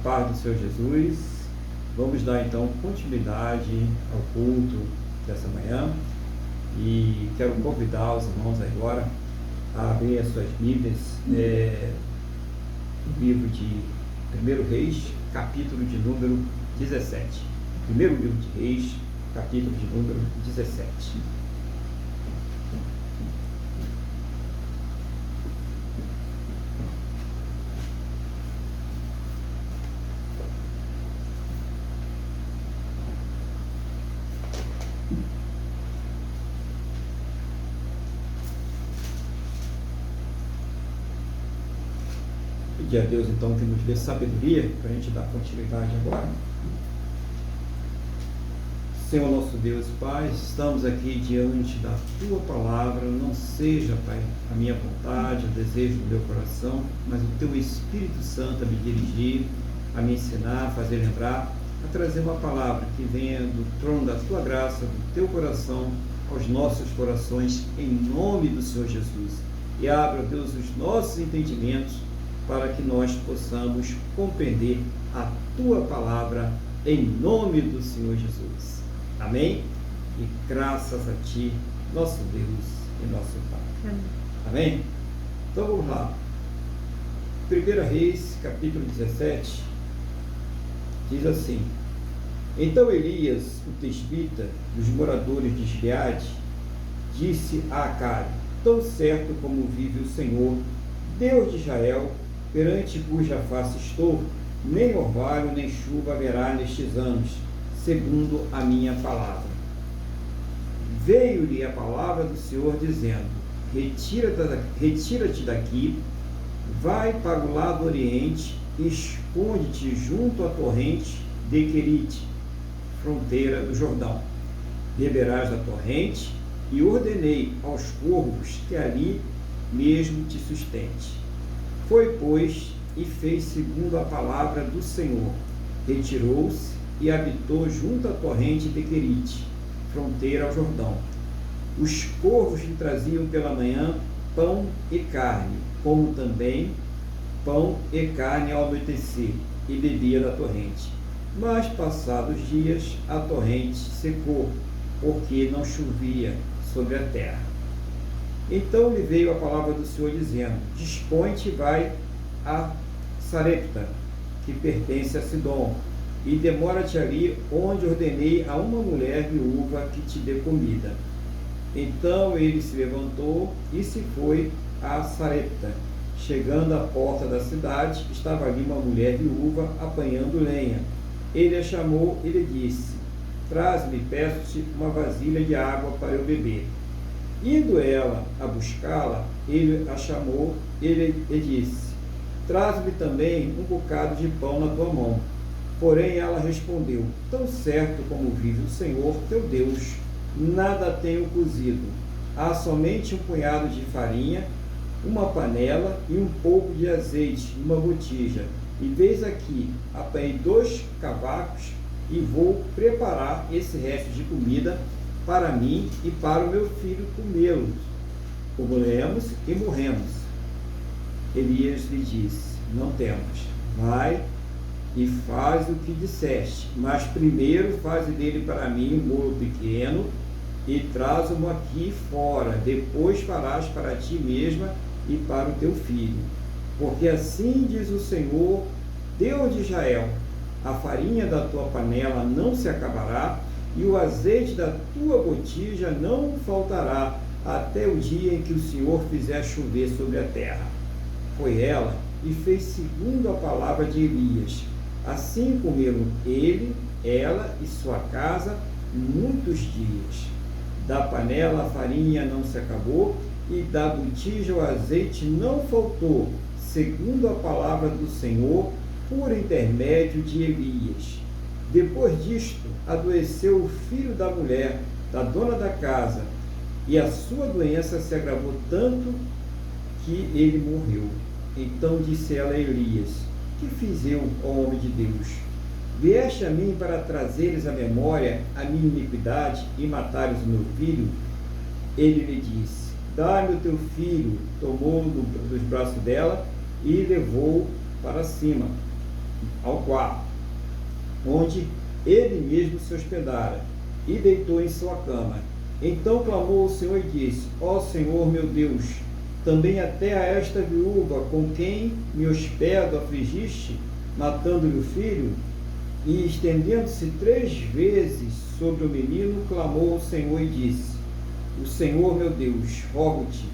paz do Senhor Jesus. Vamos dar então continuidade ao culto dessa manhã e quero convidar os irmãos agora a abrir as suas Bíblias no livro de 1 Reis, capítulo de número 17. Primeiro livro de Reis, capítulo de número 17. Pedir a Deus então que nos dê sabedoria para a gente dar continuidade agora. Senhor nosso Deus e Pai, estamos aqui diante da Tua Palavra. Não seja, Pai, a minha vontade, o desejo do meu coração, mas o Teu Espírito Santo a me dirigir, a me ensinar, a fazer lembrar, a trazer uma palavra que venha do trono da Tua graça, do Teu coração, aos nossos corações, em nome do Senhor Jesus. E abra, Deus, os nossos entendimentos para que nós possamos compreender a Tua Palavra em nome do Senhor Jesus. Amém? E graças a Ti, nosso Deus e nosso Pai. Amém? Então vamos lá. 1 Reis, capítulo 17, diz assim: Então Elias, o tesbita, dos moradores de Gileade, disse a Acabe: Tão certo como vive o Senhor, Deus de Israel, perante cuja face estou, nem orvalho nem chuva haverá nestes anos, segundo a minha palavra. Veio-lhe a palavra do Senhor, dizendo: Retira-te daqui, vai para o lado oriente, esconde-te junto à torrente de Querite, fronteira do Jordão. Beberás da torrente, e ordenei aos corvos que ali mesmo te sustente. Foi, pois, e fez segundo a palavra do Senhor. Retirou-se e habitou junto à torrente de Querite, fronteira ao Jordão. Os corvos lhe traziam pela manhã pão e carne, como também pão e carne ao anoitecer, e bebia da torrente. Mas, passados dias, a torrente secou, porque não chovia sobre a terra. Então lhe veio a palavra do Senhor, dizendo: Dispõe-te e vai a Sarepta, que pertence a Sidom, e demora-te ali, onde ordenei a uma mulher viúva que te dê comida. Então ele se levantou e se foi a Sarepta. Chegando à porta da cidade, estava ali uma mulher viúva apanhando lenha. Ele a chamou e lhe disse: Traz-me, peço-te, uma vasilha de água para eu beber. Indo ela a buscá-la, ele a chamou, ele lhe disse: Traz-me também um bocado de pão na tua mão. Porém ela respondeu: Tão certo como vive o Senhor teu Deus, nada tenho cozido. Há somente um punhado de farinha, uma panela e um pouco de azeite, numa botija. E vês aqui, apanhei 2 cavacos e vou preparar esse resto de comida para mim e para o meu filho comê-los. Comemos e morremos. Elias lhe disse: Não temas, vai e faz o que disseste, mas primeiro faze dele para mim um bolo pequeno e traz-o aqui fora, depois farás para ti mesma e para o teu filho. Porque assim diz o Senhor, Deus de Israel: a farinha da tua panela não se acabará, e o azeite da tua botija não faltará, até o dia em que o Senhor fizer chover sobre a terra. Foi ela e fez segundo a palavra de Elias. Assim comeram ele, ela e sua casa muitos dias. Da panela a farinha não se acabou, e da botija o azeite não faltou, segundo a palavra do Senhor, por intermédio de Elias. Depois disto, adoeceu o filho da mulher, da dona da casa, e a sua doença se agravou tanto que ele morreu. Então disse ela a Elias: Que fiz eu, ó homem de Deus? Vieste a mim para trazeres à memória a minha iniquidade e matares o meu filho? Ele lhe disse: Dá-me o teu filho. Tomou-o dos braços dela e levou para cima. ao quarto, onde ele mesmo se hospedara, e deitou em sua cama. Então clamou ao Senhor e disse: Ó Senhor meu Deus, também até a esta viúva com quem me hospedo afligiste, matando-lhe o filho? E estendendo-se 3 vezes sobre o menino, clamou ao Senhor e disse: O Senhor meu Deus, rogo-te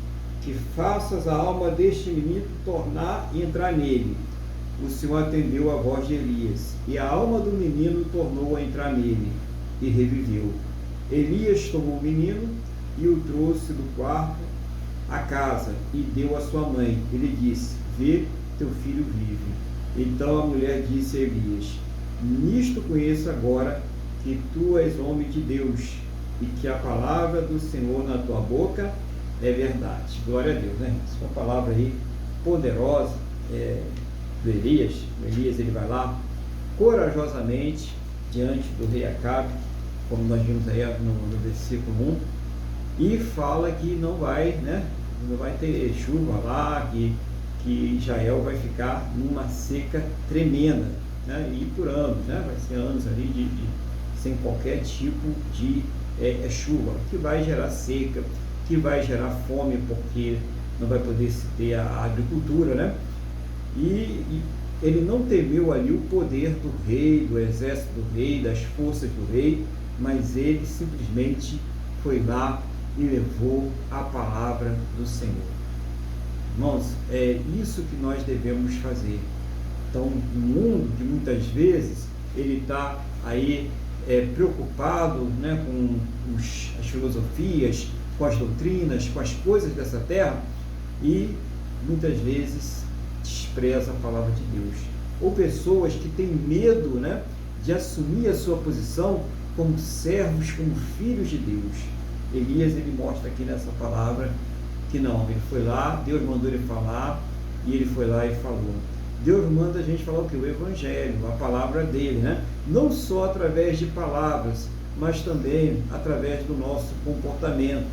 que faças a alma deste menino tornar e entrar nele. O Senhor atendeu a voz de Elias, e a alma do menino tornou a entrar nele, e reviveu. Elias tomou o menino e o trouxe do quarto à casa, e deu à sua mãe. Ele disse: Vê, teu filho vive. Então a mulher disse a Elias: Nisto conheço agora que tu és homem de Deus, e que a palavra do Senhor na tua boca é verdade. Glória a Deus, né? Essa é uma palavra aí poderosa do Elias. O Elias, ele vai lá corajosamente diante do rei Acabe, como nós vimos aí no versículo 1, e fala que não vai ter chuva lá, que Israel vai ficar numa seca tremenda, né? E por anos, né? Vai ser anos ali sem qualquer tipo de chuva, que vai gerar seca, que vai gerar fome, porque não vai poder se ter a agricultura, né? E ele não temeu ali o poder do rei, do exército do rei, das forças do rei, mas ele simplesmente foi lá e levou a palavra do Senhor. Irmãos, é isso que nós devemos fazer. Então, o mundo, que muitas vezes ele está aí preocupado, né, com as filosofias, com as doutrinas, com as coisas dessa terra, e muitas vezes despreza a palavra de Deus. Ou pessoas que têm medo, né, de assumir a sua posição como servos, como filhos de Deus. Elias, ele mostra aqui nessa palavra que não, ele foi lá, Deus mandou ele falar, e ele foi lá e falou. Deus manda a gente falar o que? O Evangelho, a palavra dele, né? Não só através de palavras, mas também através do nosso comportamento,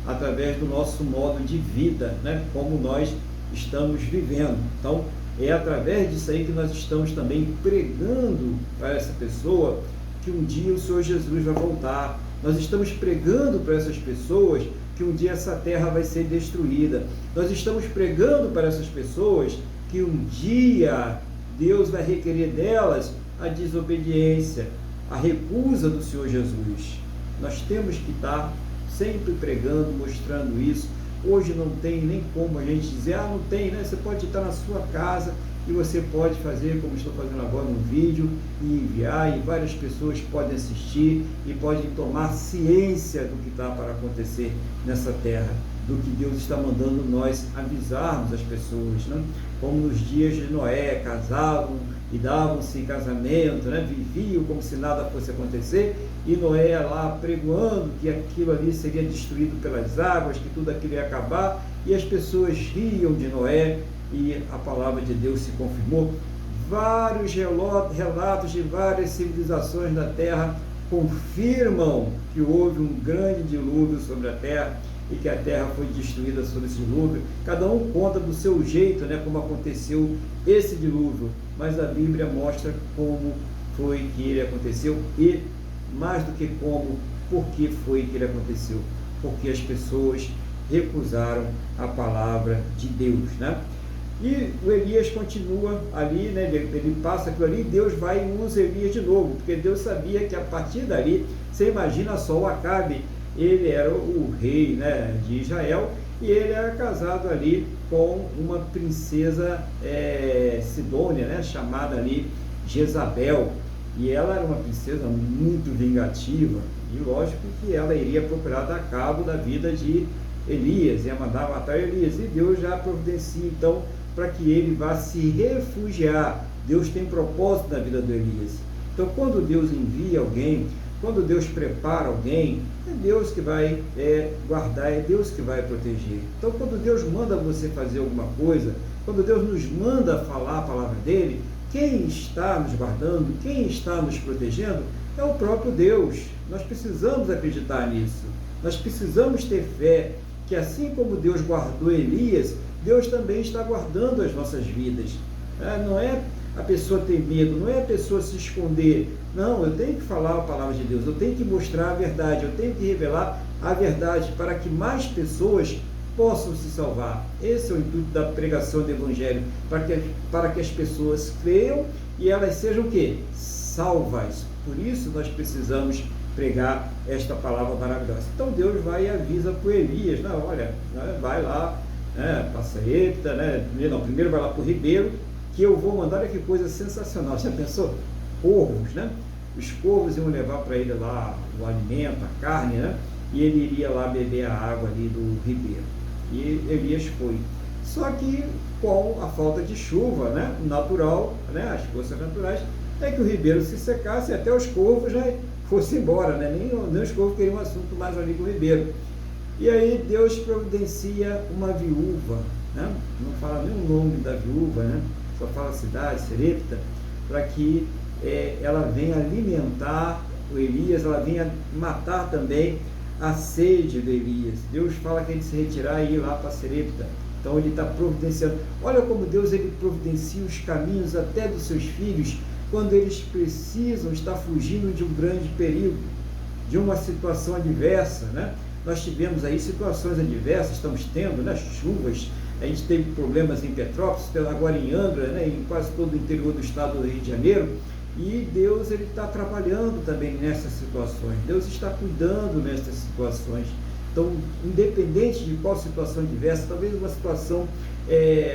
através do nosso modo de vida, né? Como nós estamos vivendo. Então, é através disso aí que nós estamos também pregando para essa pessoa que um dia o Senhor Jesus vai voltar. Nós estamos pregando para essas pessoas que um dia essa terra vai ser destruída. Nós estamos pregando para essas pessoas que um dia Deus vai requerer delas a desobediência, a recusa do Senhor Jesus. Nós temos que estar sempre pregando, mostrando isso. Hoje não tem nem como a gente dizer, não tem, né? Você pode estar na sua casa e você pode fazer, como estou fazendo agora, um vídeo e enviar, e várias pessoas podem assistir e podem tomar ciência do que está para acontecer nessa terra, do que Deus está mandando nós avisarmos as pessoas, né? Como nos dias de Noé, casavam e davam-se em casamento, né? Viviam como se nada fosse acontecer, e Noé lá pregoando que aquilo ali seria destruído pelas águas, que tudo aquilo ia acabar, e as pessoas riam de Noé, e a palavra de Deus se confirmou. Vários relatos de várias civilizações da terra confirmam que houve um grande dilúvio sobre a terra, e que a terra foi destruída sob esse dilúvio. Cada um conta do seu jeito, né, como aconteceu esse dilúvio, mas a Bíblia mostra como foi que ele aconteceu, e mais do que como, por que foi que ele aconteceu, porque as pessoas recusaram a palavra de Deus, né? E o Elias continua ali, né? Ele passa aquilo ali, Deus vai e usa Elias de novo, porque Deus sabia que a partir dali, você imagina só, o Acabe, ele era o rei, né, de Israel, e ele era casado ali com uma princesa sidônia, né, chamada ali Jezabel, e ela era uma princesa muito vingativa, e lógico que ela iria procurar dar cabo da vida de Elias, ia mandar matar Elias, e Deus já providencia então para que ele vá se refugiar. Deus tem propósito na vida do Elias. Então, quando Deus envia alguém, quando Deus prepara alguém, é Deus que vai guardar, é Deus que vai proteger. Então, quando Deus manda você fazer alguma coisa, quando Deus nos manda falar a palavra dele, quem está nos guardando, quem está nos protegendo, é o próprio Deus. Nós precisamos acreditar nisso. Nós precisamos ter fé que assim como Deus guardou Elias, Deus também está guardando as nossas vidas. Não é a pessoa ter medo, não é a pessoa se esconder. Não, eu tenho que falar a palavra de Deus, eu tenho que mostrar a verdade, eu tenho que revelar a verdade para que mais pessoas possam se salvar. Esse é o intuito da pregação do Evangelho, para que as pessoas creiam e elas sejam o quê? Salvas. Por isso nós precisamos pregar esta palavra maravilhosa. Então Deus vai e avisa para o Elias, não, olha, vai lá, para Sarepta, primeiro vai lá para o ribeiro, que eu vou mandar, olha que coisa sensacional. Você já pensou? Corvos, né? Os corvos iam levar para ele lá o alimento, a carne, né? E ele iria lá beber a água ali do ribeiro. E Elias foi. Só que com a falta de chuva, né, natural, né, as forças naturais, é que o ribeiro se secasse e até os corvos, né, fossem embora, né? Nem os corvos queriam um assunto mais ali com o ribeiro. E aí Deus providencia uma viúva, né? Não fala nem o nome da viúva, né? Só fala a cidade, Sarepta, para que ela venha alimentar o Elias, ela venha matar também a sede do Elias. Deus fala que ele se retirar e ir lá para Sarepta. Então ele está providenciando. Olha como Deus ele providencia os caminhos até dos seus filhos quando eles precisam estar fugindo de um grande perigo, de uma situação adversa, né? Nós tivemos aí situações adversas, estamos tendo, né, chuvas, a gente teve problemas em Petrópolis, agora em Angra, né, em quase todo o interior do estado do Rio de Janeiro, e Deus ele está trabalhando também nessas situações, Deus está cuidando nessas situações. Então, independente de qual situação adversa, talvez uma situação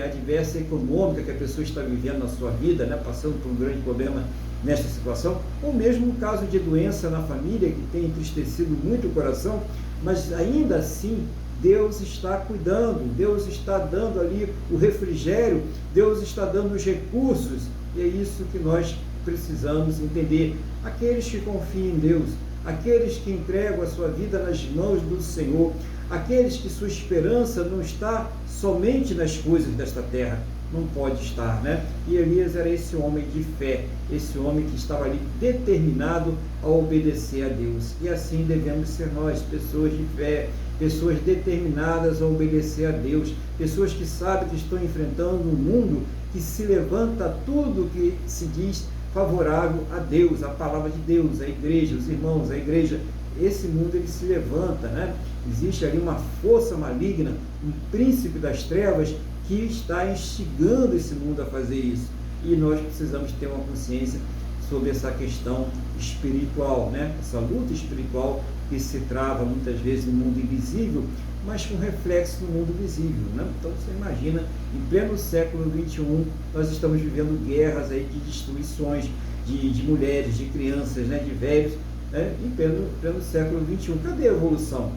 adversa econômica que a pessoa está vivendo na sua vida, né, passando por um grande problema nesta situação, ou mesmo um caso de doença na família que tem entristecido muito o coração, mas ainda assim Deus está cuidando, Deus está dando ali o refrigério, Deus está dando os recursos, e é isso que nós precisamos entender. Aqueles que confiam em Deus, aqueles que entregam a sua vida nas mãos do Senhor, aqueles que sua esperança não está somente nas coisas desta terra, não pode estar, né? E Elias era esse homem de fé, esse homem que estava ali determinado a obedecer a Deus. E assim devemos ser nós, pessoas de fé, pessoas determinadas a obedecer a Deus, pessoas que sabem que estão enfrentando um mundo que se levanta a tudo que se diz favorável a Deus, a palavra de Deus, a igreja, os irmãos, a igreja. Esse mundo ele se levanta, né? Existe ali uma força maligna, um príncipe das trevas que está instigando esse mundo a fazer isso. E nós precisamos ter uma consciência sobre essa questão espiritual, né? Essa luta espiritual que se trava muitas vezes no mundo invisível, mas com reflexo no mundo visível, né? Então você imagina, em pleno século XXI, nós estamos vivendo guerras aí de destruições de mulheres, de crianças, né? De velhos, né? Em pleno século XXI. Cadê a evolução?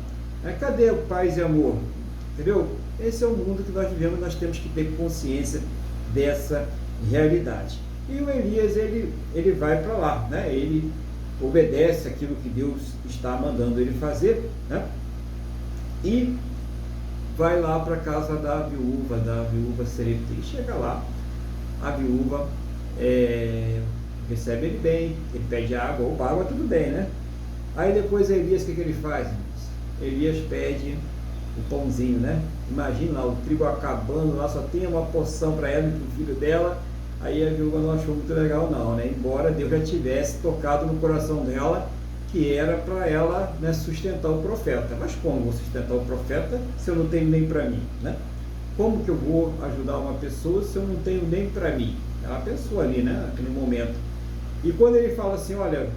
Cadê a paz e amor? Entendeu? Esse é o mundo que nós vivemos, nós temos que ter consciência dessa realidade. E o Elias, ele vai para lá, né? Ele obedece aquilo que Deus está mandando ele fazer, né? E vai lá para a casa da viúva Sarepta. E chega lá, a viúva recebe ele bem, ele pede água, ou água, tudo bem, né? Aí depois Elias, o que ele faz? Elias pede o pãozinho, né? Imagina lá, o trigo acabando, lá só tem uma porção para ela e para o filho dela. Aí a viúva não achou muito legal não, né? Embora Deus já tivesse tocado no coração dela que era para ela, né, sustentar o profeta. Mas como vou sustentar o profeta se eu não tenho nem para mim, né? Como que eu vou ajudar uma pessoa se eu não tenho nem para mim? Ela pensou ali, né, naquele momento. E quando ele fala assim, olha,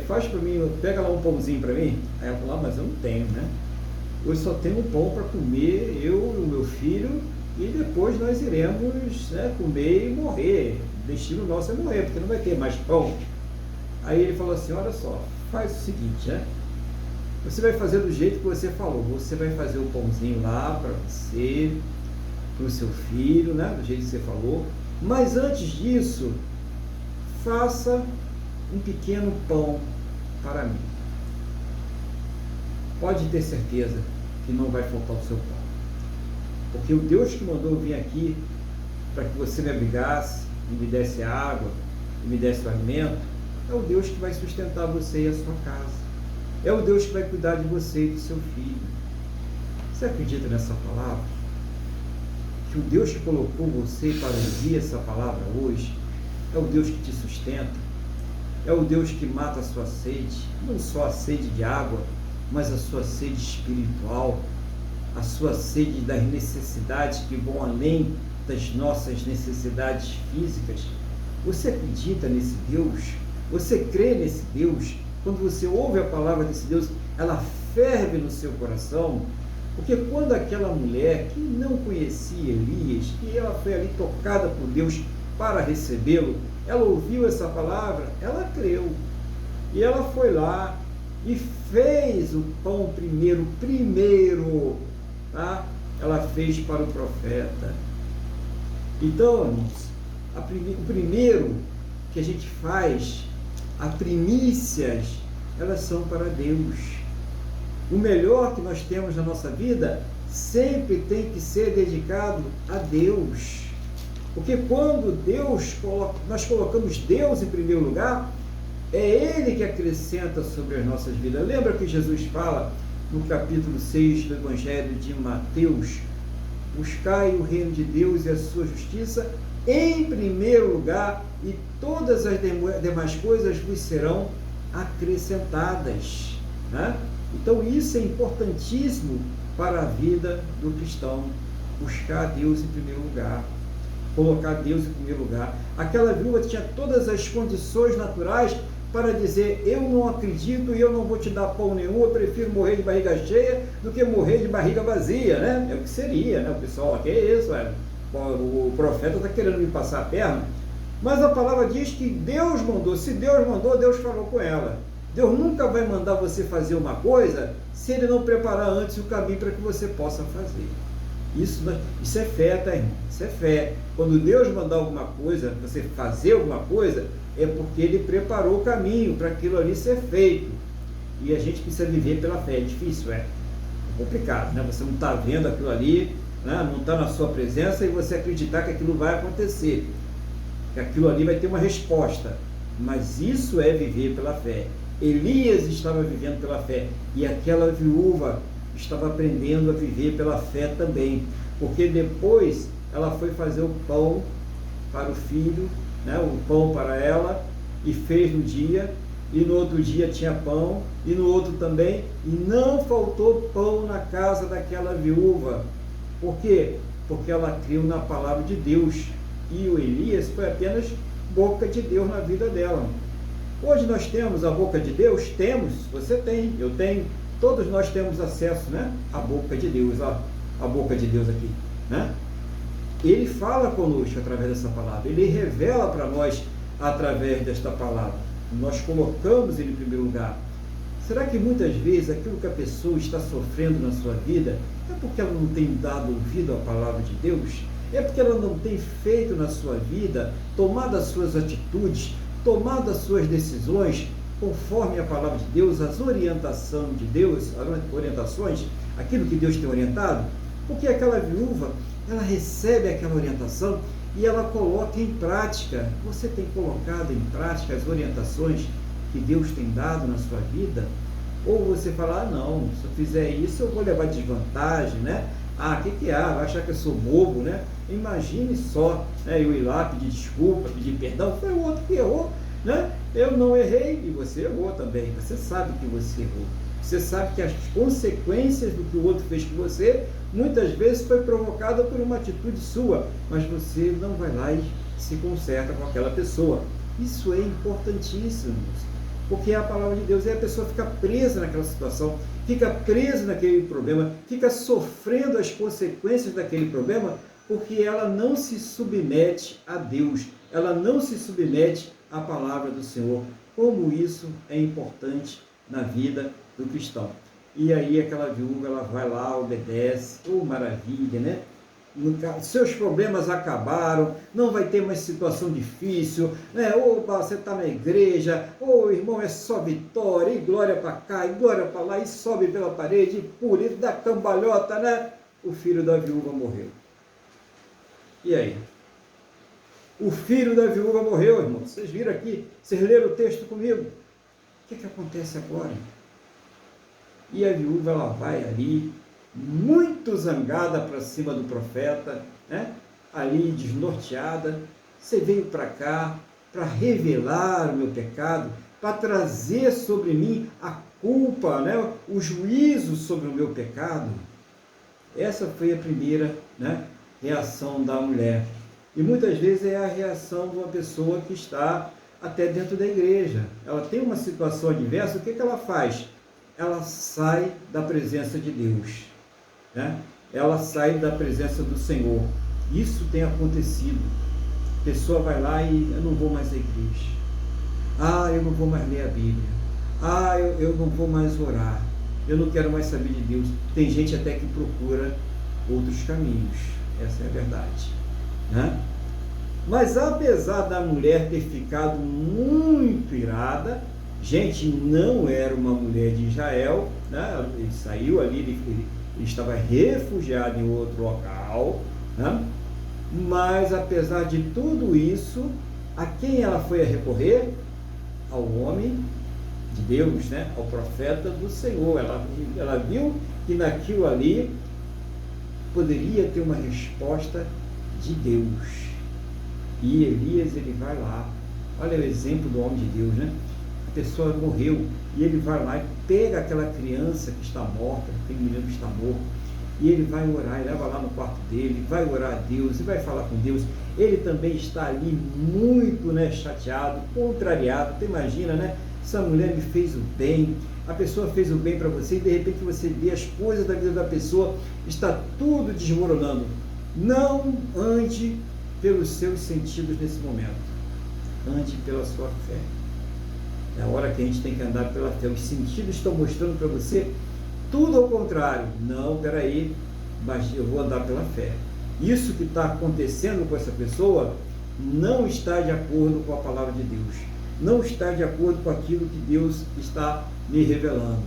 faz para mim, pega lá um pãozinho para mim. Aí ela fala, mas eu não tenho, né? Eu só tenho um pão para comer, eu e o meu filho, e depois nós iremos, né, comer e morrer. O destino nosso é morrer, porque não vai ter mais pão. Aí ele falou assim, olha só, faz o seguinte, né? Você vai fazer do jeito que você falou, você vai fazer o pãozinho lá para você, para o seu filho, né? Do jeito que você falou, mas antes disso, faça um pequeno pão para mim. Pode ter certeza que não vai faltar o seu pão, porque o Deus que mandou eu vir aqui para que você me abrigasse e me desse água e me desse o alimento, é o Deus que vai sustentar você e a sua casa, é o Deus que vai cuidar de você e do seu filho. Você acredita nessa palavra? Que o Deus que colocou você para ouvir essa palavra hoje, é o Deus que te sustenta, é o Deus que mata a sua sede, não só a sede de água, mas a sua sede espiritual, a sua sede das necessidades que vão além das nossas necessidades físicas. Você acredita nesse Deus? Você crê nesse Deus? Quando você ouve a palavra desse Deus, ela ferve no seu coração. Porque quando aquela mulher que não conhecia Elias, que ela foi ali tocada por Deus para recebê-lo, ela ouviu essa palavra, ela creu. E ela foi lá e fez o pão primeiro, tá? Ela fez para o profeta. Então, irmãos, o primeiro que a gente faz, as primícias, elas são para Deus. O melhor que nós temos na nossa vida sempre tem que ser dedicado a Deus. Porque quando nós colocamos Deus em primeiro lugar, é Ele que acrescenta sobre as nossas vidas. Lembra que Jesus fala no capítulo 6 do Evangelho de Mateus: buscai o reino de Deus e a sua justiça em primeiro lugar, e todas as demais coisas vos serão acrescentadas, né? Então isso é importantíssimo para a vida do cristão, buscar Deus em primeiro lugar, colocar Deus em primeiro lugar. Aquela viúva tinha todas as condições naturais para dizer: eu não acredito e eu não vou te dar pão nenhum, eu prefiro morrer de barriga cheia do que morrer de barriga vazia, né? É o que seria, né? O pessoal, que é isso, velho? O profeta está querendo me passar a perna. Mas a palavra diz que Deus mandou. Se Deus mandou, Deus falou com ela. Deus nunca vai mandar você fazer uma coisa se Ele não preparar antes o caminho para que você possa fazer. Isso é fé, tá, irmão? Isso é fé. Quando Deus mandar alguma coisa, você fazer alguma coisa, é porque Ele preparou o caminho para aquilo ali ser feito. E a gente precisa viver pela fé. É difícil, é complicado, né? Você não está vendo aquilo ali, né? Não está na sua presença, e você acreditar que aquilo vai acontecer, que aquilo ali vai ter uma resposta. Mas isso é viver pela fé. Elias estava vivendo pela fé, e aquela viúva estava aprendendo a viver pela fé também, porque depois ela foi fazer o pão para o filho, né, o pão para ela, e fez no dia, e no outro dia tinha pão, e no outro também, e não faltou pão na casa daquela viúva. Por quê? Porque ela creu na palavra de Deus, e o Elias foi apenas boca de Deus na vida dela. Hoje nós temos a boca de Deus? Temos, você tem, eu tenho, todos nós temos acesso, né, à boca de Deus, ó, a boca de Deus aqui, né? Ele fala conosco através dessa palavra, Ele revela para nós através desta palavra. Nós colocamos Ele em primeiro lugar. Será que muitas vezes aquilo que a pessoa está sofrendo na sua vida é porque ela não tem dado ouvido à palavra de Deus? É porque ela não tem feito na sua vida, tomado as suas atitudes, tomado as suas decisões conforme a palavra de Deus, as orientações de Deus, as orientações, aquilo que Deus tem orientado? Porque aquela viúva, ela recebe aquela orientação e ela coloca em prática. Você tem colocado em prática as orientações que Deus tem dado na sua vida? Ou você fala: ah, não, se eu fizer isso eu vou levar desvantagem, né? Ah, o que há? Vai achar que eu sou bobo, né? Imagine só, né, eu ir lá pedir desculpa, pedir perdão, foi o outro que errou, né? Eu não errei e você errou também. Você sabe que você errou. Você sabe que as consequências do que o outro fez com você, muitas vezes foi provocada por uma atitude sua, mas você não vai lá e se conserta com aquela pessoa. Isso é importantíssimo, porque a palavra de Deus, é a pessoa fica presa naquela situação, fica presa naquele problema, fica sofrendo as consequências daquele problema, porque ela não se submete a Deus, ela não se submete à palavra do Senhor. Como isso é importante na vida do cristão. E aí aquela viúva, ela vai lá, obedece, maravilha, né? Seus problemas acabaram, não vai ter mais situação difícil, né? Opa, você está na igreja, irmão, é só vitória, e glória para cá, e glória para lá, e sobe pela parede, e pula, e dá cambalhota, né? O filho da viúva morreu. E aí? O filho da viúva morreu, irmão. Vocês viram aqui? Vocês leram o texto comigo? O que acontece agora? E a viúva, ela vai ali, muito zangada para cima do profeta, né? Ali desnorteada. Você veio para cá, para revelar o meu pecado, para trazer sobre mim a culpa, né, o juízo sobre o meu pecado. Essa foi a primeira, né, reação da mulher. E muitas vezes é a reação de uma pessoa que está até dentro da igreja. Ela tem uma situação adversa, o que ela faz? Ela sai da presença de Deus, né? Ela sai da presença do Senhor. Isso tem acontecido. A pessoa vai lá e eu não vou mais à igreja. Eu não vou mais ler a Bíblia. Eu não vou mais orar. Eu não quero mais saber de Deus. Tem gente até que procura outros caminhos. Essa é a verdade, né? Mas apesar da mulher ter ficado muito irada, gente, não era uma mulher de Israel, né? Ele saiu ali, ele estava refugiado em outro local, né? Mas apesar de tudo isso, a quem ela foi a recorrer? Ao homem de Deus, né? Ao profeta do Senhor. Ela viu que naquilo ali poderia ter uma resposta de Deus. E Elias, ele vai lá. Olha o exemplo do homem de Deus, né? A pessoa morreu e ele vai lá e pega aquela criança que está morta, aquele menino que está morto, e ele vai orar, ele leva lá no quarto dele, vai orar a Deus e vai falar com Deus. Ele também está ali muito, né, chateado, contrariado. Tu imagina, né? Essa mulher me fez o bem, a pessoa fez o bem para você e de repente você vê as coisas da vida da pessoa, está tudo desmoronando. Não ande pelos seus sentidos nesse momento, ande pela sua fé. É a hora que a gente tem que andar pela fé. Os sentidos estão mostrando para você tudo ao contrário. Não, peraí, mas eu vou andar pela fé. Isso que está acontecendo com essa pessoa não está de acordo com a palavra de Deus, não está de acordo com aquilo que Deus está me revelando.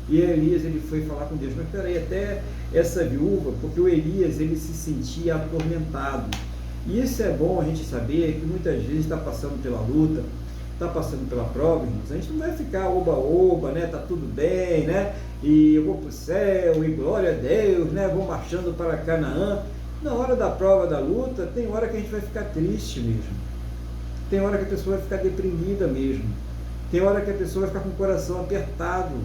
E Elias, ele foi falar com Deus, mas peraí, até essa viúva, porque o Elias, ele se sentia atormentado. E isso é bom a gente saber, que muitas vezes está passando pela luta, está passando pela prova, irmãos. A gente não vai ficar oba-oba, né? Tá tudo bem, né? E eu vou para o céu, e glória a Deus, né? Vou marchando para Canaã. Na hora da prova, da luta, tem hora que a gente vai ficar triste mesmo. Tem hora que a pessoa vai ficar deprimida mesmo. Tem hora que a pessoa vai ficar com o coração apertado.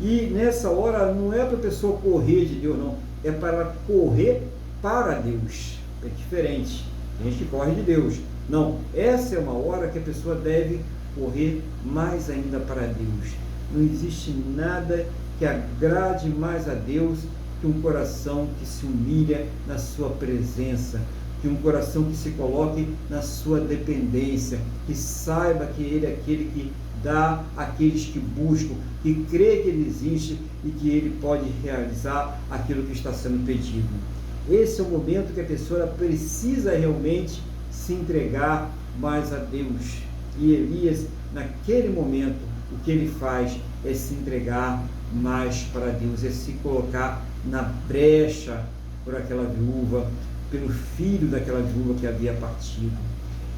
E nessa hora não é para a pessoa correr de Deus, não. É para ela correr para Deus. É diferente. Tem gente que corre de Deus. Não, essa é uma hora que a pessoa deve correr mais ainda para Deus. Não existe nada que agrade mais a Deus que um coração que se humilha na sua presença, que um coração que se coloque na sua dependência, que saiba que Ele é aquele que dá àqueles que buscam, que crê que Ele existe e que Ele pode realizar aquilo que está sendo pedido. Esse é o momento que a pessoa precisa realmente se entregar mais a Deus. E Elias, naquele momento, o que ele faz é se entregar mais para Deus, é se colocar na brecha por aquela viúva, pelo filho daquela viúva que havia partido.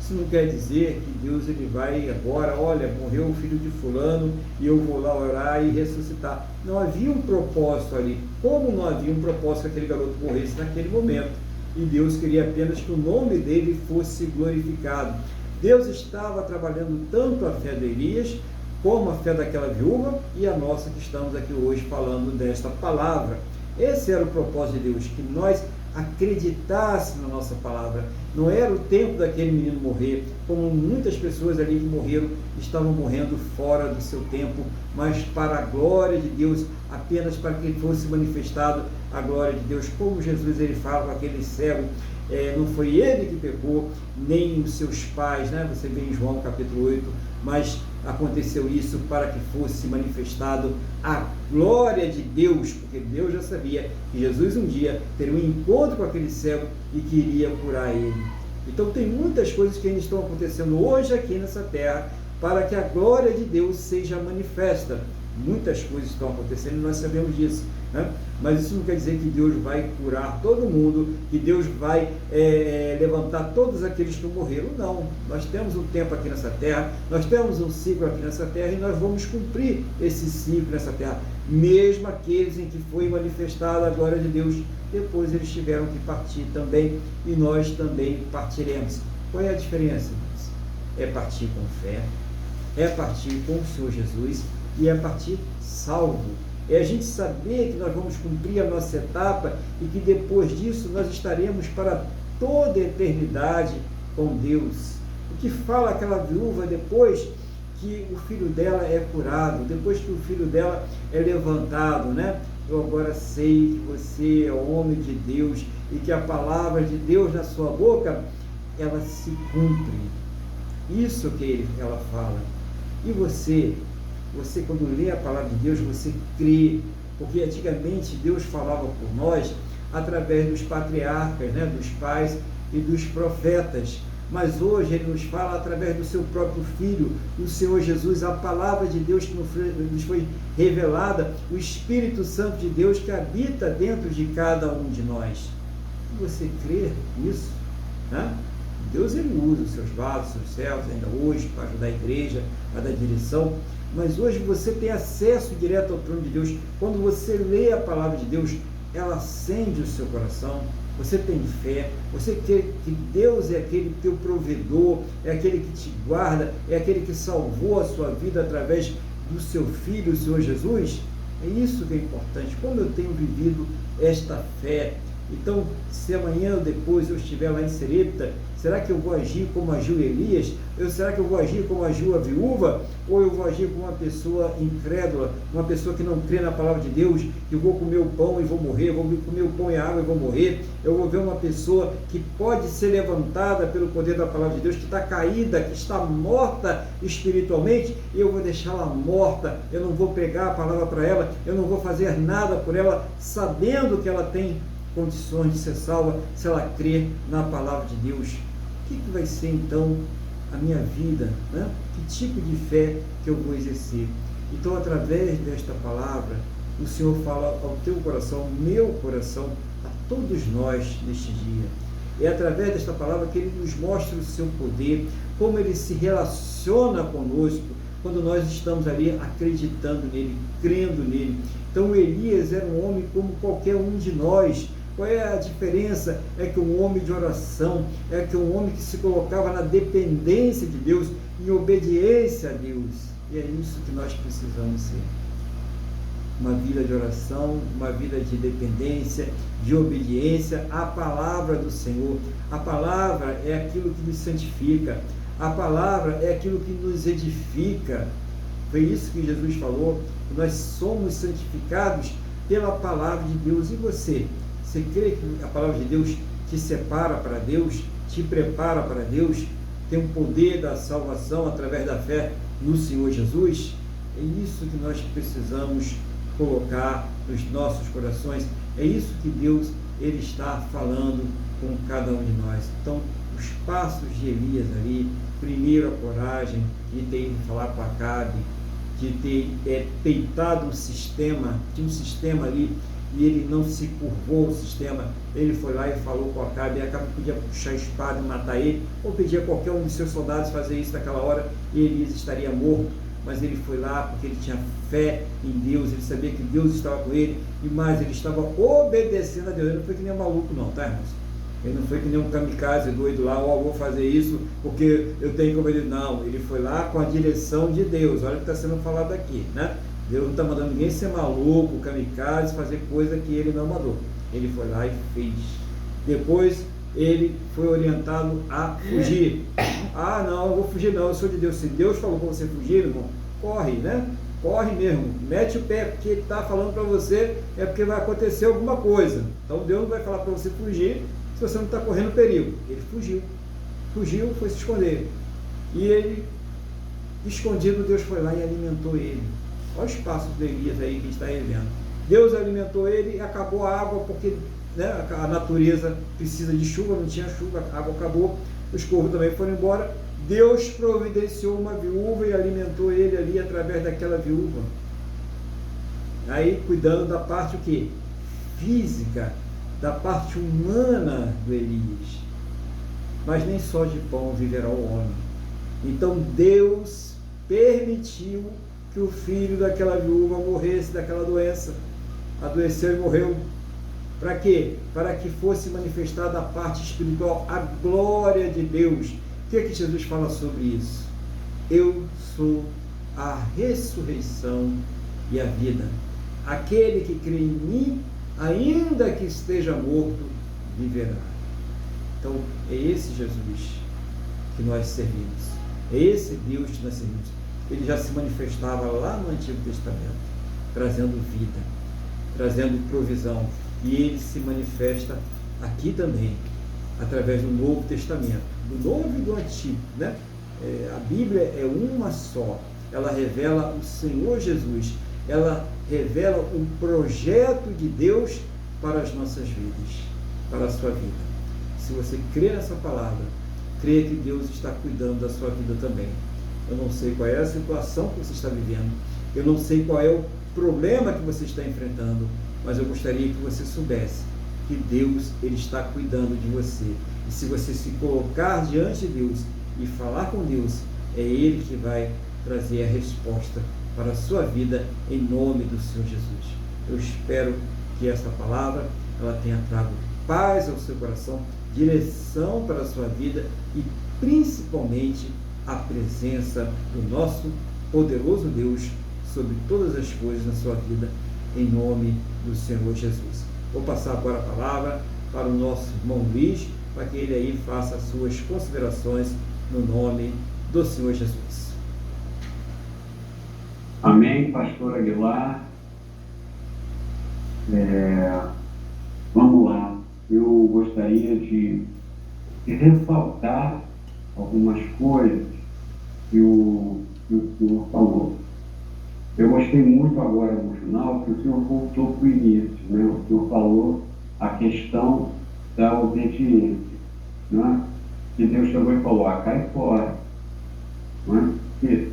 Isso não quer dizer que Deus ele vai agora, olha, morreu o filho de fulano e eu vou lá orar e ressuscitar. Não havia um propósito ali. Como não havia um propósito que aquele garoto morresse naquele momento? E Deus queria apenas que o nome dele fosse glorificado. Deus estava trabalhando tanto a fé de Elias, como a fé daquela viúva e a nossa que estamos aqui hoje falando desta palavra. Esse era o propósito de Deus, que nós acreditássemos na nossa palavra. Não era o tempo daquele menino morrer, como muitas pessoas ali que morreram, estavam morrendo fora do seu tempo, mas para a glória de Deus, apenas para que fosse manifestado a glória de Deus, como Jesus ele fala com aquele cego, não foi ele que pecou, nem os seus pais, né? Você vê em João capítulo 8, mas aconteceu isso para que fosse manifestado a glória de Deus, porque Deus já sabia que Jesus um dia teria um encontro com aquele cego e que iria curar ele. Então tem muitas coisas que ainda estão acontecendo hoje aqui nessa terra para que a glória de Deus seja manifesta. Muitas coisas estão acontecendo e nós sabemos disso, né? Mas isso não quer dizer que Deus vai curar todo mundo, que Deus vai levantar todos aqueles que morreram. Não, nós temos um tempo aqui nessa terra, nós temos um ciclo aqui nessa terra e nós vamos cumprir esse ciclo nessa terra, mesmo aqueles em que foi manifestada a glória de Deus, depois eles tiveram que partir também e nós também partiremos. Qual é a diferença? é partir com fé, é partir com o Senhor Jesus e é partir salvo. É a gente saber que nós vamos cumprir a nossa etapa e que depois disso nós estaremos para toda a eternidade com Deus. O que fala aquela viúva depois que o filho dela é curado, depois que o filho dela é levantado, né? Eu agora sei que você é homem de Deus e que a palavra de Deus na sua boca, ela se cumpre. Isso que ela fala. E você quando lê a palavra de Deus, você crê, porque antigamente Deus falava por nós através dos patriarcas, né, dos pais e dos profetas, mas hoje Ele nos fala através do seu próprio Filho, o Senhor Jesus, a palavra de Deus que nos foi revelada, o Espírito Santo de Deus que habita dentro de cada um de nós. E você crê nisso? Né? Deus, Ele usa os seus vasos, seus servos, ainda hoje, para ajudar a igreja, a dar direção, mas hoje você tem acesso direto ao trono de Deus. Quando você lê a palavra de Deus, ela acende o seu coração, você tem fé, você crê que Deus é aquele teu provedor, é aquele que te guarda, é aquele que salvou a sua vida através do seu Filho, o Senhor Jesus. É isso que é importante, como eu tenho vivido esta fé. Então, se amanhã ou depois eu estiver lá em Serepta, será que eu vou agir como agiu Elias? Será que eu vou agir como agiu a viúva? Ou eu vou agir como uma pessoa incrédula, uma pessoa que não crê na palavra de Deus, que eu vou comer o pão e vou morrer, vou comer o pão e a água e vou morrer? Eu vou ver uma pessoa que pode ser levantada pelo poder da palavra de Deus, que está caída, que está morta espiritualmente, e eu vou deixá-la morta, eu não vou pregar a palavra para ela, eu não vou fazer nada por ela, sabendo que ela tem condições de ser salva, se ela crer na palavra de Deus. O que vai ser então a minha vida, né? Que tipo de fé que eu vou exercer? Então, através desta palavra, o Senhor fala ao teu coração, ao meu coração, a todos nós neste dia. É através desta palavra que Ele nos mostra o seu poder, como Ele se relaciona conosco, quando nós estamos ali acreditando nele, crendo nele. Então, Elias era um homem como qualquer um de nós. Qual é a diferença? É que um homem de oração, é que um homem que se colocava na dependência de Deus, em obediência a Deus. E é isso que nós precisamos ser. Uma vida de oração, uma vida de dependência, de obediência à palavra do Senhor. A palavra é aquilo que nos santifica. A palavra é aquilo que nos edifica. Foi isso que Jesus falou. Nós somos santificados pela palavra de Deus. E você? Você crê que a palavra de Deus te separa para Deus, te prepara para Deus, tem o poder da salvação através da fé no Senhor Jesus? É isso que nós precisamos colocar nos nossos corações. É isso que Deus Ele está falando com cada um de nós. Então, os passos de Elias ali, primeiro a coragem de ter ido falar com Acabe, de ter peitado o sistema, tinha um sistema ali, e ele não se curvou ao sistema. Ele foi lá e falou com Acabe, e Acabe podia puxar a espada e matar ele, ou pedia a qualquer um de seus soldados fazer isso naquela hora, e Elias estaria morto. Mas ele foi lá porque ele tinha fé em Deus, ele sabia que Deus estava com ele, e mais, ele estava obedecendo a Deus. Ele não foi que nem um maluco não, tá, irmãos? Ele não foi que nem um kamikaze doido lá, vou fazer isso porque eu tenho que obedecer. Não, ele foi lá com a direção de Deus. Olha o que está sendo falado aqui, né? Deus não está mandando ninguém ser maluco, kamikaze, fazer coisa que ele não mandou. Ele foi lá e fez. Depois ele foi orientado a fugir. Ah, não, eu vou fugir não, eu sou de Deus. Se Deus falou para você fugir, irmão, corre, né? Corre mesmo, mete o pé, porque Ele está falando para você, é porque vai acontecer alguma coisa. Então Deus não vai falar para você fugir se você não está correndo perigo. Ele fugiu, foi se esconder. E ele, escondido, Deus foi lá e alimentou ele. Olha os passos de Elias aí que a gente está revendo. Deus alimentou ele e acabou a água, porque, né, a natureza precisa de chuva, não tinha chuva, a água acabou, os corvos também foram embora. Deus providenciou uma viúva e alimentou ele ali através daquela viúva. Aí, cuidando da parte o quê? Física, da parte humana do Elias. Mas nem só de pão viverá o homem. Então Deus permitiu que o filho daquela viúva morresse daquela doença. Adoeceu e morreu. Para quê? Para que fosse manifestada a parte espiritual, a glória de Deus. O que é que Jesus fala sobre isso? Eu sou a ressurreição e a vida. Aquele que crê em mim, ainda que esteja morto, viverá. Então, é esse Jesus que nós servimos. É esse Deus que nós servimos. Ele já se manifestava lá no Antigo Testamento, trazendo vida, trazendo provisão. E ele se manifesta aqui também, através do Novo Testamento, do Novo e do Antigo, né? A Bíblia é uma só. Ela revela o Senhor Jesus. Ela revela um projeto de Deus para as nossas vidas, para a sua vida. Se você crê nessa palavra, crê que Deus está cuidando da sua vida também. Eu não sei qual é a situação que você está vivendo, eu não sei qual é o problema que você está enfrentando, mas eu gostaria que você soubesse que Deus, Ele está cuidando de você. E se você se colocar diante de Deus e falar com Deus, é Ele que vai trazer a resposta para a sua vida, em nome do Senhor Jesus. Eu espero que esta palavra ela tenha trago paz ao seu coração, direção para a sua vida e principalmente a presença do nosso poderoso Deus sobre todas as coisas na sua vida, em nome do Senhor Jesus. Vou passar agora a palavra para o nosso irmão Luiz, para que ele aí faça as suas considerações no nome do Senhor Jesus. Amém, pastor Aguilar. Vamos lá. Eu gostaria de ressaltar algumas coisas que o senhor falou. Eu gostei muito agora no final que o senhor voltou para o início, né? O senhor falou a questão da obediência, né? Que Deus chegou e falou, cai fora, né? Porque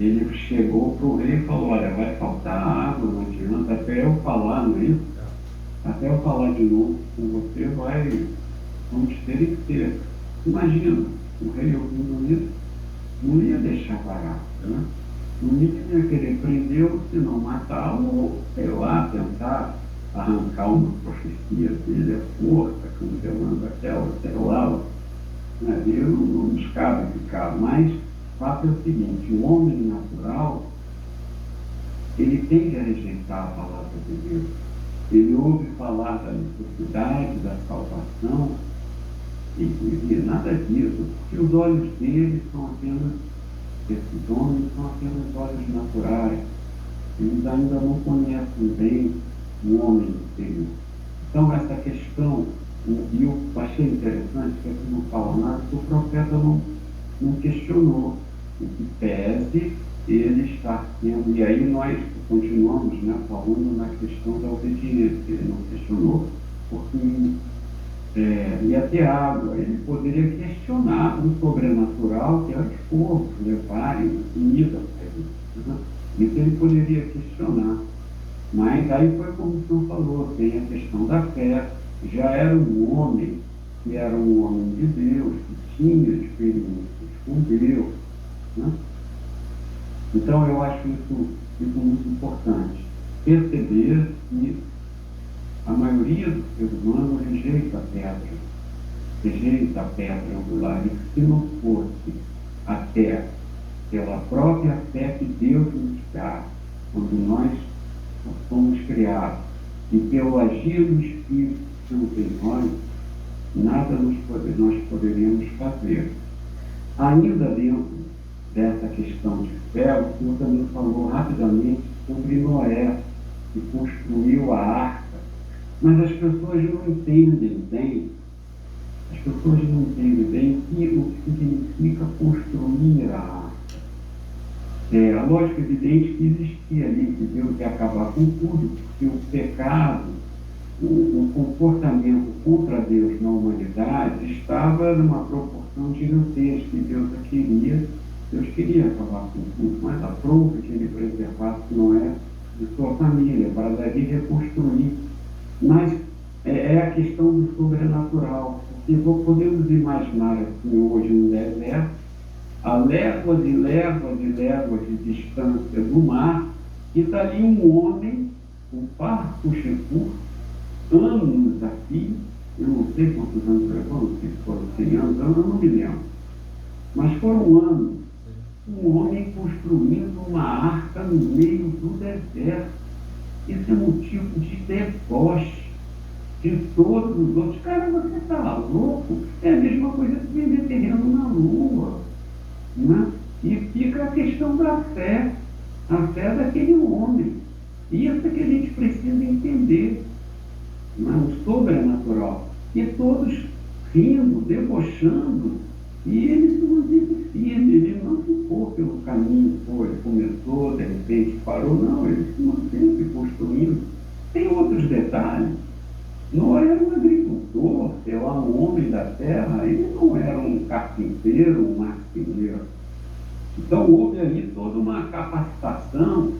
ele chegou para o rei e falou, olha, vai faltar água, não adianta, até eu falar, não é isso? Até eu falar de novo com você, vamos ter que ter. Imagina, o rei ouvindo isso, não ia deixar parar, né? Não ia querer prendê-lo, se não matá-lo, ou, sei lá, tentar arrancar uma profecia dele, a força, cancelando aquela, sei lá, né? Eu não nos cabe ficar, mas o fato é o seguinte, o homem natural, ele tende a rejeitar a palavra de Deus. Ele ouve falar da necessidade, da salvação, e nada disso, porque os olhos dele são apenas, esses homens são apenas olhos naturais. Eles ainda não conhecem bem o homem interior. Então, essa questão, e eu achei interessante que aqui não fala nada, que o profeta não questionou. O que pese, ele está sendo, e aí nós continuamos, né, falando na questão da obediência. Ele não questionou, porque ia ter água. Ele poderia questionar o sobrenatural, que é os povos levarem comida para ele. Isso ele poderia questionar. Mas aí foi como o senhor falou, tem a questão da fé. Já era um homem, que era um homem de Deus, que tinha experiências com Deus, né? Então eu acho isso muito importante. Perceber que a maioria do ser humano rejeita a pedra angular, e se não fosse até pela própria fé que Deus nos dá, quando nós fomos criados, e pelo agir do Espírito Santo em nós, nada nós poderíamos fazer. Ainda dentro dessa questão de fé, o senhor também falou rapidamente sobre Noé, que construiu a arca. Mas as pessoas não entendem bem, o que significa construir a arca. Lógico, evidente que existia ali, que Deus ia acabar com tudo, porque o pecado, o comportamento contra Deus na humanidade estava numa proporção gigantesca, e Deus queria acabar com tudo, mas aprova que ele preservasse Noé de sua família, para dali reconstruir. Mas é a questão do sobrenatural, porque podemos imaginar assim hoje no deserto, a léguas e léguas e léguas de distância do mar, e está ali um homem, um parco recurso, anos aqui, eu não sei quantos anos levou, não sei se foram 100 anos, eu não me lembro. Mas foram anos. Um homem construindo uma arca no meio do deserto. Isso é motivo de deboche de todos os outros. Cara, você está louco? É a mesma coisa que vender terreno na Lua. Né? E fica a questão da fé, a fé daquele homem. Isso é que a gente precisa entender, né? O sobrenatural. E todos rindo, debochando, e ele se manteve firme, ele não ficou pelo caminho, foi, começou, de repente parou, não, ele se manteve construindo. Tem outros detalhes. Noé era um agricultor, sei lá, um homem da terra, ele não era um carpinteiro, um marceneiro. Então houve ali toda uma capacitação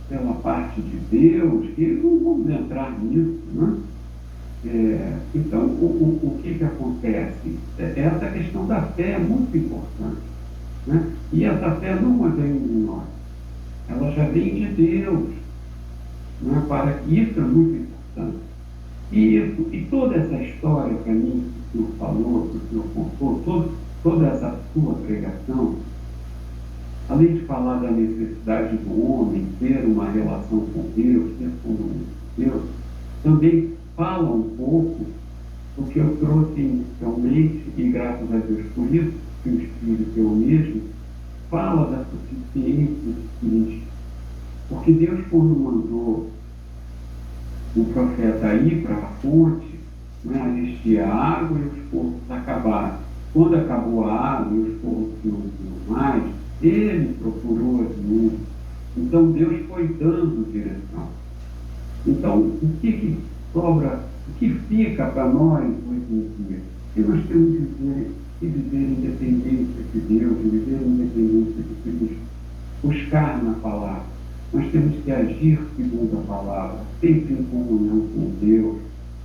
pela parte de Deus, que não vamos entrar nisso, né? Então, o que acontece? Essa questão da fé é muito importante, né? E essa fé não vem de nós, ela já vem de Deus, né? Para que isso é muito importante. E toda essa história para mim, que o senhor falou, que o senhor contou, toda essa sua pregação, além de falar da necessidade do homem ter uma relação com Deus, ter com Deus, também fala um pouco do que eu trouxe inicialmente, e graças a Deus por isso, que o Espírito eu mesmo, fala da suficiência de Cristo. Porque Deus, quando mandou o profeta ir para a fonte, né, existia água e os povos acabaram. Quando acabou a água e os povos não tinham mais, ele procurou as nuvens. Então Deus foi dando direção. Então, o que sobra, o que fica para nós hoje em dia? Que nós temos que viver independência de Deus, viver independência de Cristo, buscar na palavra. Nós temos que agir segundo a palavra, sempre em comunhão com Deus,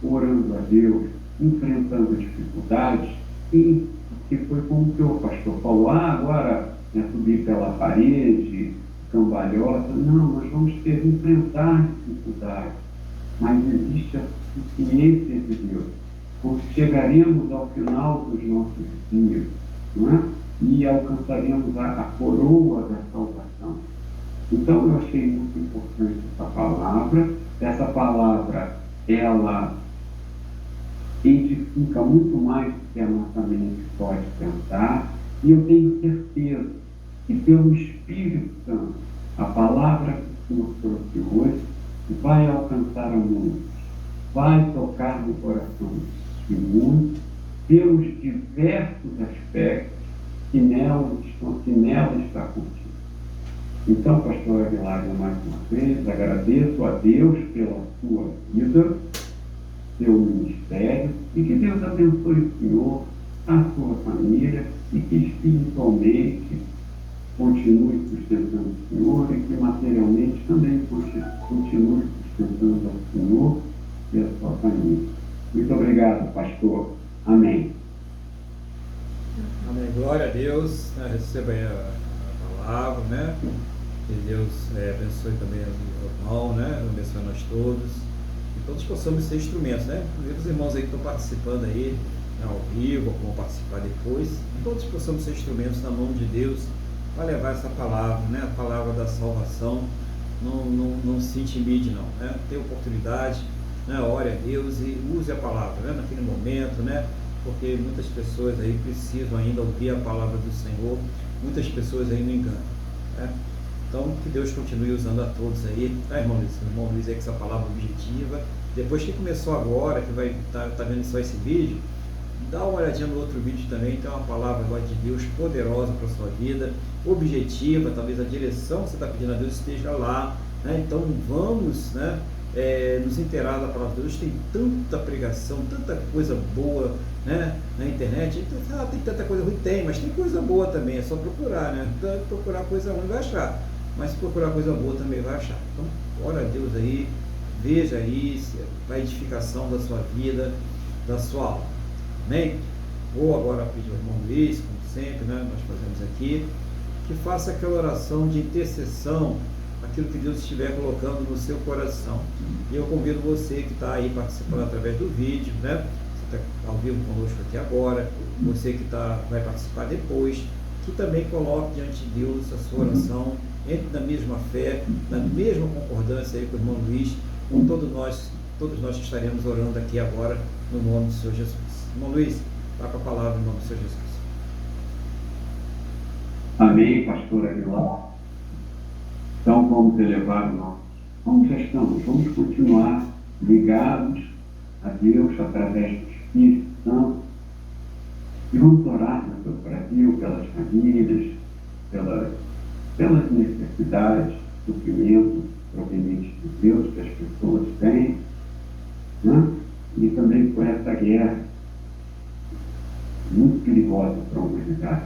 orando a Deus, enfrentando dificuldades, e que foi como que o pastor falou, agora subir pela parede, cambalhota. Não, nós vamos ter que enfrentar dificuldades, mas existe a suficiência de Deus, porque chegaremos ao final dos nossos dias, não é? E alcançaremos a coroa da salvação. Então eu achei muito importante essa palavra. Essa palavra, ela edifica muito mais do que a nossa mente pode pensar, e eu tenho certeza que pelo Espírito Santo, a palavra que o Senhor trouxe hoje vai alcançar a muitos, vai tocar no coração de muitos, pelos diversos aspectos que nela está contido. Então, pastor Aguilar, mais uma vez, agradeço a Deus pela sua vida, seu ministério, e que Deus abençoe o senhor, a sua família, e que espiritualmente continue sustentando o senhor, e que materialmente também continue sustentando o senhor e a sua família. Muito obrigado, pastor. Amém. Amém. Glória a Deus. Receba aí a palavra, né? Que Deus abençoe também o irmão, né? Abençoe nós todos. E todos possamos ser instrumentos, né? Os irmãos aí que estão participando aí, ao vivo, ou vão participar depois, todos possamos ser instrumentos na mão de Deus para levar essa palavra, né? A palavra da salvação. Não se intimide, não, né? Tenha oportunidade, né? Ore a Deus e use a palavra, né? Naquele momento, né? Porque muitas pessoas aí precisam ainda ouvir a palavra do Senhor, muitas pessoas aí não enganam, né? Então, que Deus continue usando a todos aí, tá, irmão Luiz? O irmão Luiz aí com essa palavra objetiva. Depois que começou agora, que vai tá vendo só esse vídeo, dá uma olhadinha no outro vídeo também, tem uma palavra agora de Deus poderosa para a sua vida, objetiva, talvez a direção que você está pedindo a Deus esteja lá, né? Então, vamos, né? Nos inteirar da palavra de Deus. Tem tanta pregação, tanta coisa boa, né, na internet. Tem tanta coisa ruim, mas tem coisa boa também, é só procurar, né? Então, procurar coisa ruim vai achar, mas se procurar coisa boa também vai achar. Então, ora a Deus aí, veja aí a edificação da sua vida, da sua alma. Amém? Vou agora pedir ao irmão Luiz, como sempre, né, nós fazemos aqui, que faça aquela oração de intercessão, aquilo que Deus estiver colocando no seu coração. E eu convido você que está aí participando através do vídeo, né? Você está ao vivo conosco aqui agora, você que vai participar depois, que também coloque diante de Deus a sua oração, entre na mesma fé, na mesma concordância aí com o irmão Luiz, com todos nós estaremos orando aqui agora, no nome do Senhor Jesus. Irmão Luiz, vá com a palavra em nome do Senhor Jesus. Amém, pastor Aguilar. Então vamos elevar o nosso. Como já estamos, vamos continuar ligados a Deus através do Espírito Santo e vamos orar pelo Brasil, pelas famílias, pelas necessidades, sofrimento provenientes de Deus que as pessoas têm, né? E também por essa guerra muito perigosa para a humanidade.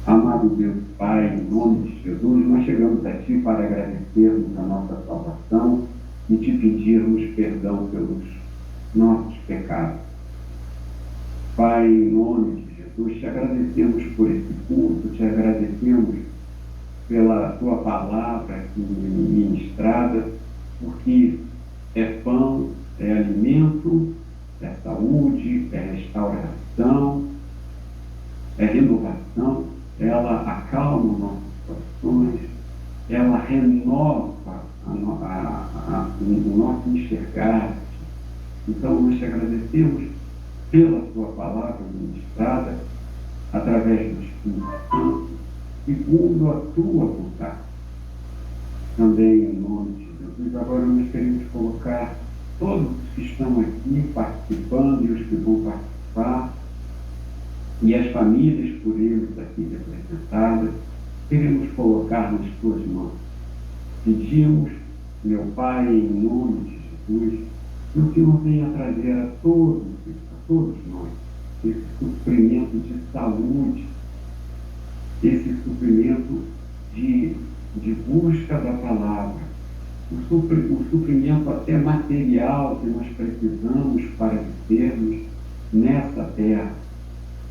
Amado Deus Pai, em nome de Jesus, nós chegamos a Ti para agradecermos a nossa salvação e Te pedirmos perdão pelos nossos pecados. Pai, em nome de Jesus, Te agradecemos por esse culto, Te agradecemos pela Tua palavra aqui ministrada, porque é pão, é alimento, é saúde, é restauração, é renovação. Ela acalma os nossos corações, ela renova o nosso enxergar. Então, nós te agradecemos pela tua palavra ministrada através do Espírito Santo, segundo a tua vontade. Também, em nome de Jesus, agora nós queremos colocar todos que estão aqui participando e os que vão participar, e as famílias por eles aqui representadas, queremos colocar nas tuas mãos. Pedimos, meu Pai, em nome de Jesus, que o Senhor venha trazer a todos nós esse suprimento de saúde, esse suprimento de busca da palavra, o suprimento até material que nós precisamos para vivermos nessa terra.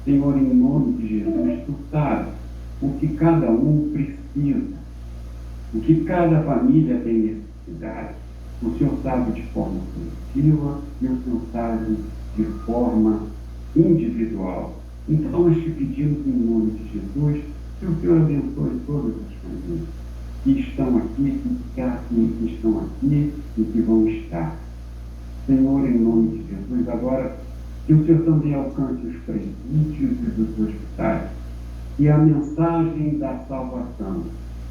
Senhor, em nome de Jesus, Tu sabes o que cada um precisa, o que cada família tem necessidade. O Senhor sabe de forma coletiva e o Senhor sabe de forma individual. Então, nós te pedimos, em nome de Jesus, que o Senhor abençoe todas as famílias que estão aqui, que estão aqui e que vão estar. Senhor, em nome de Jesus, agora, que o Senhor também alcance os presídios e os hospitais, que a mensagem da salvação,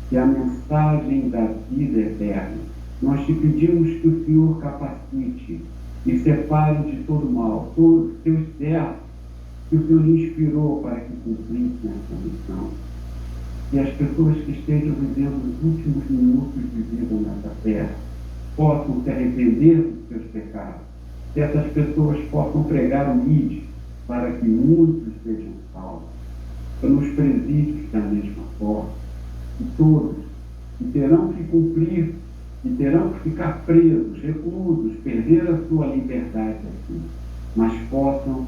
que a mensagem da vida eterna, nós te pedimos que o Senhor capacite e separe de todo mal todos os teus servos que o Senhor inspirou para que cumprissem essa missão. Que as pessoas que estejam vivendo os últimos minutos de vida nessa terra possam se arrepender dos seus pecados, que essas pessoas possam pregar o ID para que muitos sejam salvos. Nos presídios da mesma forma, e todos que terão que cumprir, que terão que ficar presos, reclusos, perder a sua liberdade aqui, mas possam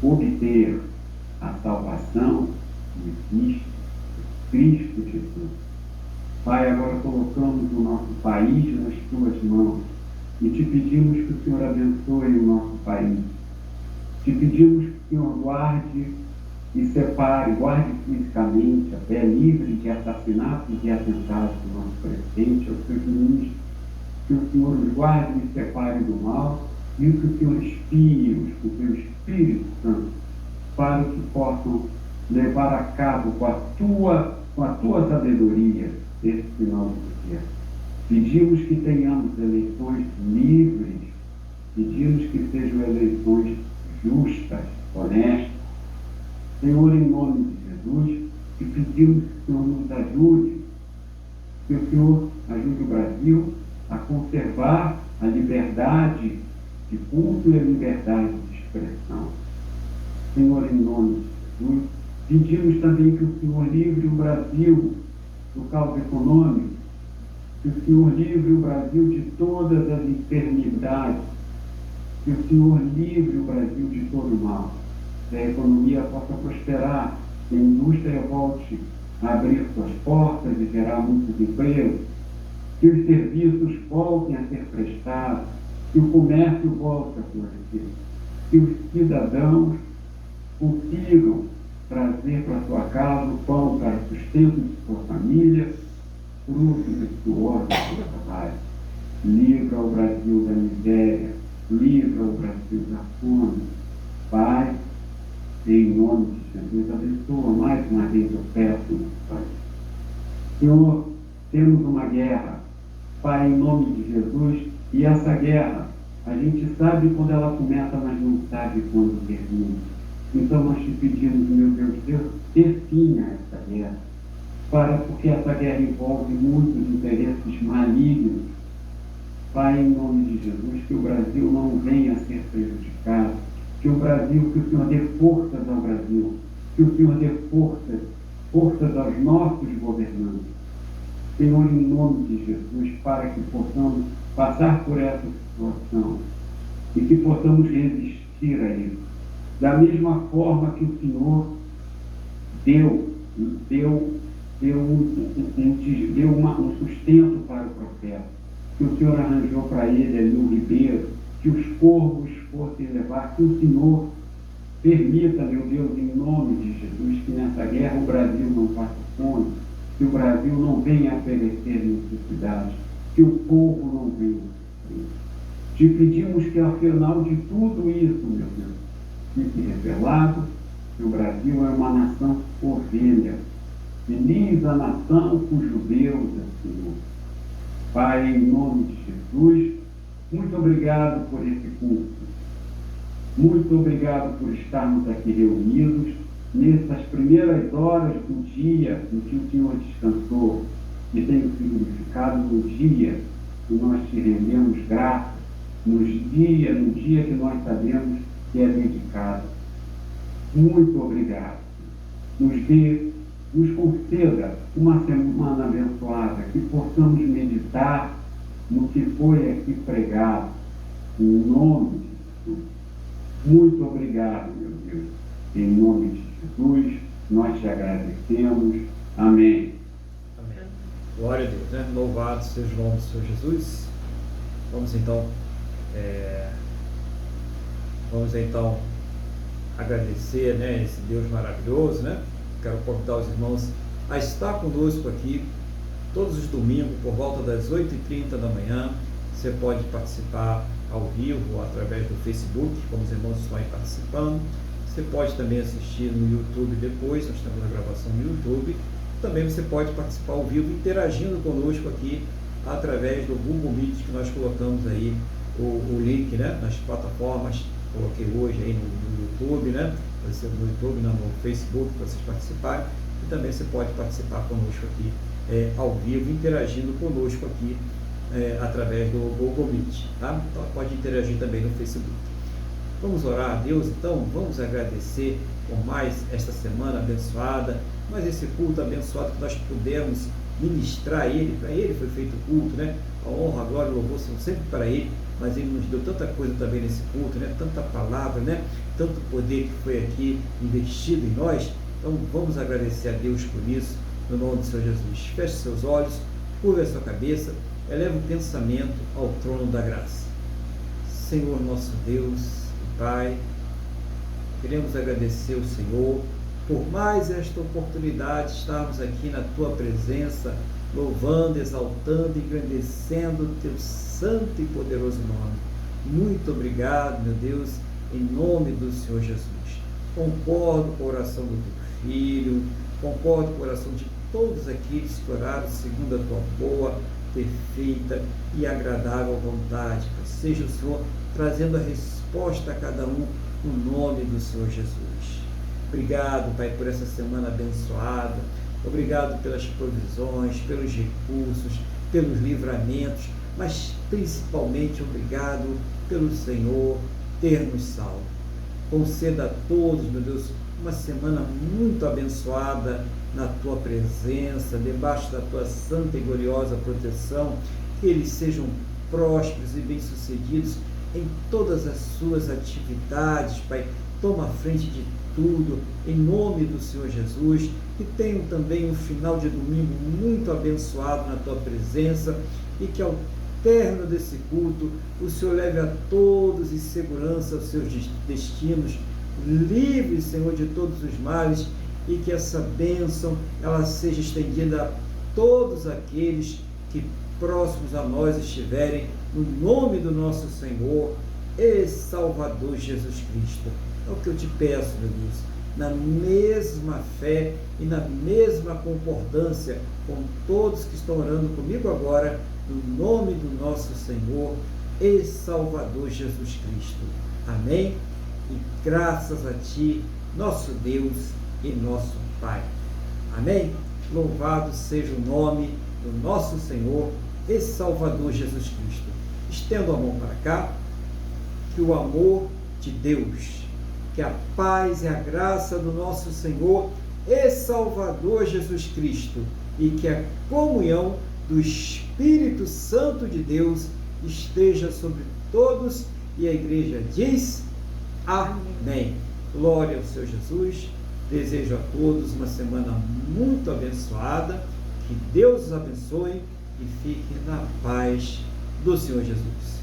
obter a salvação que existe em Cristo Jesus. Pai, agora colocamos o nosso país nas tuas mãos e te pedimos que o Senhor abençoe o nosso país. Te pedimos que o Senhor guarde e separe, guarde fisicamente, até livre de assassinatos e atentados do nosso presidente, aos seus ministros, que o Senhor os guarde e separe do mal e que o Senhor espie-os com o teu Espírito Santo, para que possam levar a cabo com a tua sabedoria esse final do dia. Pedimos que tenhamos eleições livres, pedimos que sejam eleições justas, honestas. Senhor, em nome de Jesus, e pedimos que o Senhor nos ajude, que o Senhor ajude o Brasil a conservar a liberdade de culto e a liberdade de expressão. Senhor, em nome de Jesus, pedimos também que o Senhor livre o Brasil do caos econômico, que o Senhor livre o Brasil de todas as enfermidades, que o Senhor livre o Brasil de todo o mal, que a economia possa prosperar, que a indústria volte a abrir suas portas e gerar muitos empregos, que os serviços voltem a ser prestados, que o comércio volte a florescer, que os cidadãos consigam trazer para sua casa o pão para o sustento de sua família, fruto do suor do seu trabalho. Livra o Brasil da miséria, livra o Brasil da fome. Pai, em nome de Jesus, abençoa mais uma vez, eu peço, Pai. Senhor, temos uma guerra, Pai, em nome de Jesus, e essa guerra, a gente sabe quando ela começa, mas não sabe quando termina. Então nós te pedimos, meu Deus, defina essa guerra, porque essa guerra envolve muitos interesses malignos. Pai, em nome de Jesus, que o Brasil não venha a ser prejudicado, que o Senhor dê forças ao Brasil, que o Senhor dê forças aos nossos governantes. Senhor, em nome de Jesus, para que possamos passar por essa situação e que possamos resistir a isso. Da mesma forma que o Senhor deu um sustento para o profeta, que o Senhor arranjou para ele ali um ribeiro, que os corvos fossem levar, que o Senhor permita, meu Deus, em nome de Jesus, que nessa guerra o Brasil não passe fome, que o Brasil não venha a perecer necessidade, que o povo não venha a sofrer. Te pedimos que, ao final de tudo isso, meu Deus, fique revelado que o Brasil é uma nação ovelha. Feliz a nação cujo Deus é Senhor. Pai, em nome de Jesus, muito obrigado por esse culto. Muito obrigado por estarmos aqui reunidos nessas primeiras horas do dia em que o Senhor descansou, que tem o significado no dia que nós te rendemos graça, no dia que nós sabemos que é dedicado. Muito obrigado. Nos conceda uma semana abençoada, que possamos meditar no que foi aqui pregado, em nome de Jesus. Muito obrigado, meu Deus. Em nome de Jesus, nós te agradecemos. Amém. Amém. Glória a Deus, né? Louvado seja o nome do Senhor Jesus. Vamos então agradecer, né, esse Deus maravilhoso, né? Quero convidar os irmãos a estar conosco aqui todos os domingos por volta das 8h30 da manhã. Você pode participar ao vivo através do Facebook, como os irmãos estão aí participando. Você pode também assistir no YouTube depois, nós temos a gravação no YouTube. Também você pode participar ao vivo interagindo conosco aqui através do Google Meet, que nós colocamos aí o link, né, nas plataformas. Coloquei hoje aí no YouTube, né? Vai ser no YouTube, no Facebook, para vocês participarem. E também você pode participar conosco aqui ao vivo, interagindo conosco aqui através do Google Meet, tá? Então pode interagir também no Facebook. Vamos orar a Deus, então? Vamos agradecer por mais esta semana abençoada, mais esse culto abençoado que nós pudemos ministrar a Ele. Para Ele foi feito o culto, né? A honra, a glória e o louvor são sempre para Ele, mas Ele nos deu tanta coisa também nesse culto, né? Tanta palavra, né? Tanto poder que foi aqui investido em nós. Então vamos agradecer a Deus por isso, no nome do Senhor Jesus. Feche seus olhos, curva a sua cabeça, eleva o pensamento ao trono da graça. Senhor nosso Deus e Pai, queremos agradecer ao Senhor por mais esta oportunidade de estarmos aqui na Tua presença, louvando, exaltando e engrandecendo o Teu santo e poderoso nome. Muito obrigado, meu Deus, em nome do Senhor Jesus. Concordo com a oração do Teu Filho, concordo com a oração de todos aqueles que oraram segundo a Tua boa, perfeita e agradável vontade. Seja o Senhor trazendo a resposta a cada um no nome do Senhor Jesus. Obrigado, Pai, por essa semana abençoada. Obrigado pelas provisões, pelos recursos, pelos livramentos, mas principalmente obrigado pelo Senhor ter nos salvo. Conceda a todos, meu Deus, uma semana muito abençoada na Tua presença, debaixo da Tua santa e gloriosa proteção, que eles sejam prósperos e bem-sucedidos em todas as suas atividades, Pai. Toma a frente de tudo, em nome do Senhor Jesus, que tenham também um final de domingo muito abençoado na Tua presença e que ao término desse culto, o Senhor leve a todos em segurança aos seus destinos, livre, Senhor, de todos os males, e que essa bênção ela seja estendida a todos aqueles que próximos a nós estiverem, no nome do nosso Senhor e Salvador Jesus Cristo. É o que eu te peço, meu Deus, na mesma fé e na mesma concordância com todos que estão orando comigo agora, no nome do nosso Senhor e Salvador Jesus Cristo. Amém? E graças a Ti, nosso Deus e nosso Pai. Amém? Louvado seja o nome do nosso Senhor e Salvador Jesus Cristo. Estendo a mão para cá, que o amor de Deus, que a paz e a graça do nosso Senhor e Salvador Jesus Cristo e que a comunhão do Espírito Santo de Deus esteja sobre todos, e a igreja diz amém. Glória ao Senhor Jesus. Desejo a todos uma semana muito abençoada, que Deus os abençoe e fiquem na paz do Senhor Jesus.